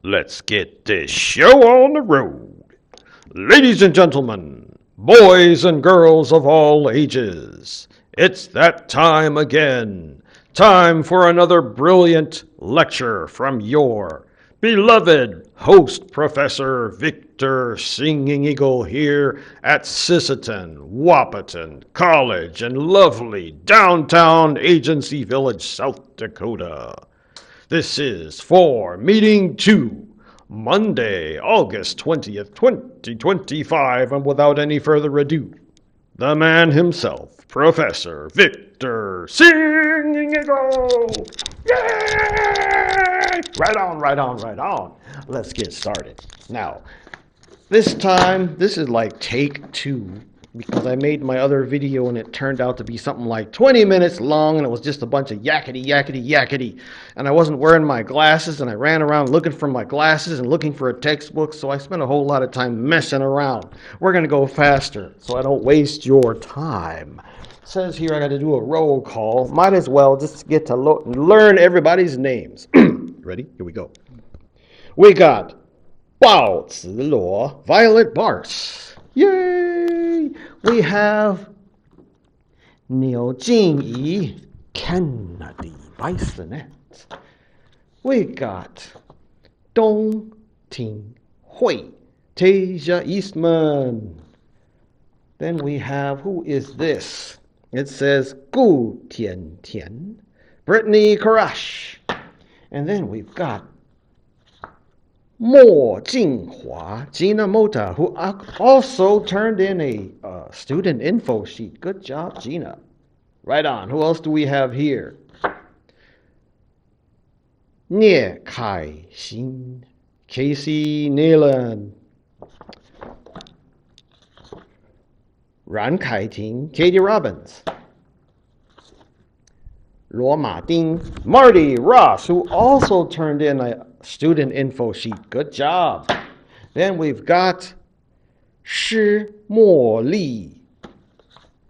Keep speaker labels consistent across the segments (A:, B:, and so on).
A: Let's get this show on the road. Ladies and gentlemen, boys and girls of all ages, it's that time again. Time for another brilliant lecture from your beloved host, Professor Victor Singing Eagle, here at Sisseton, Wahpeton College in lovely downtown Agency Village, South Dakota. This is for Meeting 2, Monday, August 20th, 2025, and without any further ado, the man himself, Professor Victor Singing Eagle! Yay! Right on, right on, right on. Let's get started. Now, this time, this is like take 2 because I made my other video and it turned out to be something like 20 minutes long and it was just a bunch of yakety, yakety, yakety. And I wasn't wearing my glasses and I ran around looking for my glasses and looking for a textbook, so I spent a whole lot of time messing around. We're going to go faster so I don't waste your time. It says here I got to do a roll call. Might as well just get to learn everybody's names. Ready? Here we go. We got Bao Ziluo, Violet Bars. Yay! We have Niu Jingyi, Kennedy Bisonet. We got Dong Ting Hui, Tasia Eastman. Then we have, who is this? It says Gu Tian Tian, Brittany Karash. And then we've got Mo Jinghua, Gina Mota, who also turned in a student info sheet. Good job, Gina. Right on. Who else do we have here? Nie Kai Xin, Casey Nealon, Ran Kai Ting, Katie Robbins, Luo Ma Ding, Marty Ross, who also turned in a student info sheet. Good job. Then we've got Shi Mo Li,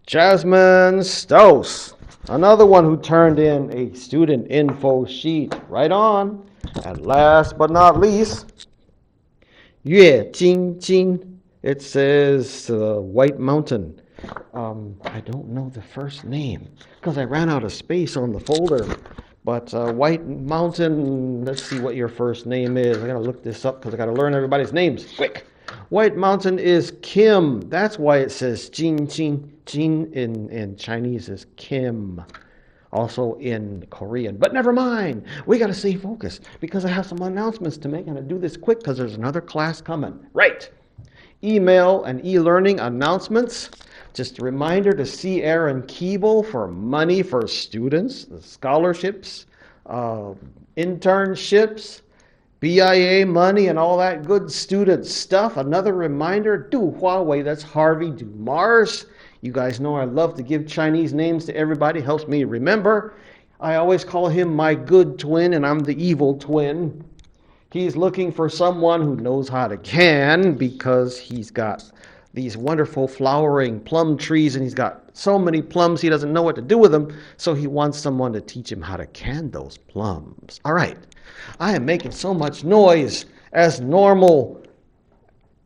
A: Jasmine Stouse, another one who turned in a student info sheet. Right on. And last but not least, Yue Jing Jing. It says White Mountain. I don't know the first name because I ran out of space on the folder. But White Mountain, let's see what your first name is. I gotta look this up because I gotta learn everybody's names quick. White Mountain is Kim. That's why it says Jin Jin. Jin in Chinese is Kim. Also in Korean. But never mind. We gotta stay focused because I have some announcements to make and I do this quick because there's another class coming. Right. Email and e-learning announcements. Just a reminder to see Aaron Keeble for money for students, scholarships, internships, BIA money, and all that good student stuff. Another reminder, do Huawei, that's Harvey, do Mars. You guys know I love to give Chinese names to everybody. Helps me remember. I always call him my good twin, and I'm the evil twin. He's looking for someone who knows how to can because he's got these wonderful flowering plum trees and he's got so many plums he doesn't know what to do with them, so he wants someone to teach him how to can those plums. All right, I am making so much noise as normal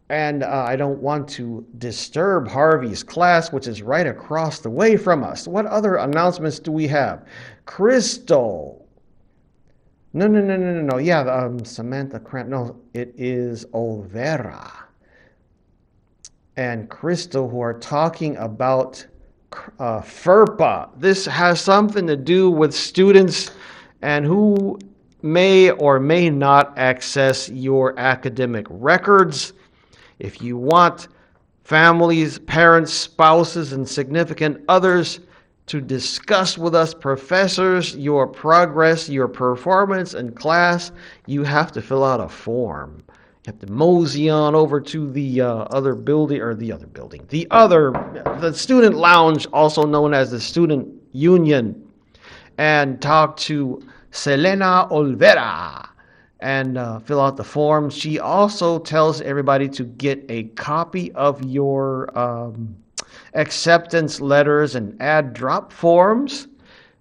A: and I don't want to disturb Harvey's class, which is right across the way from us. What other announcements do we have? Crystal. No. Yeah, Samantha Krant. No, it is Olvera and Crystal who are talking about FERPA. This has something to do with students and who may or may not access your academic records. If you want families, parents, spouses, and significant others to discuss with us professors your progress, your performance in class, you have to fill out a form. You have to mosey on over to the the student lounge, also known as the student union, and talk to Selena Olvera and fill out the form. She also tells everybody to get a copy of your acceptance letters and add drop forms.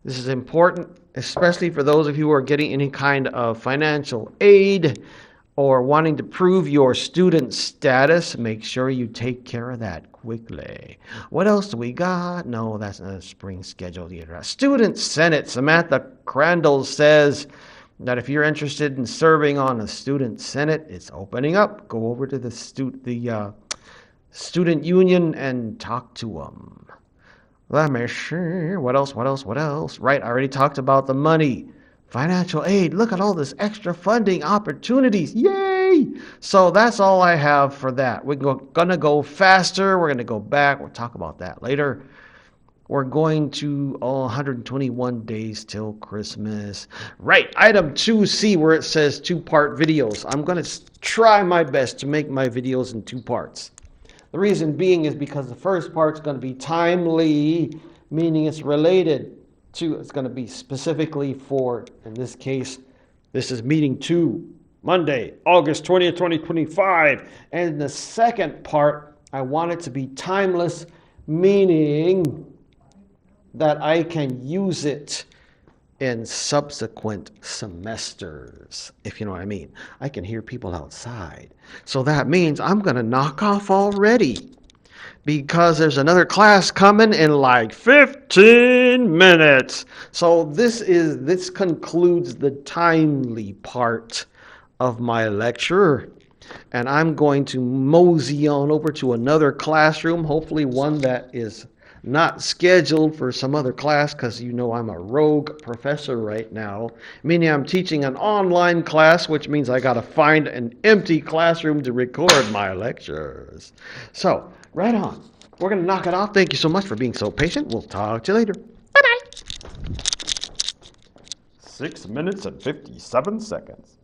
A: This is important, especially for those of you who are getting any kind of financial aid or wanting to prove your student status, make sure you take care of that quickly. What else do we got? No, that's not a spring schedule either. Student Senate. Samantha Crandall says that if you're interested in serving on a student senate, it's opening up. Go over to the student union and talk to them. Let me see. What else? Right, I already talked about the money. Financial aid. Look at all this extra funding opportunities. Yay! So that's all I have for that. We're going to go faster. We're going to go back. We'll talk about that later. We're going to 121 days till Christmas. Right, item 2C, where it says two-part videos. I'm going to try my best to make my videos in two parts. The reason being is because the first part's going to be timely, meaning it's related to, it's going to be specifically for, in this case, this is meeting 2, Monday, August 20th, 2025. And the second part, I want it to be timeless, meaning that I can use it in subsequent semesters, if you know what I mean. I can hear people outside. So that means I'm going to knock off already because there's another class coming in like 15 minutes. So this concludes the timely part of my lecture. And I'm going to mosey on over to another classroom, hopefully one that is not scheduled for some other class, because you know I'm a rogue professor right now, meaning I'm teaching an online class, which means I got to find an empty classroom to record my lectures. So, right on. We're going to knock it off. Thank you so much for being so patient. We'll talk to you later. Bye-bye.
B: 6 minutes and 57 seconds.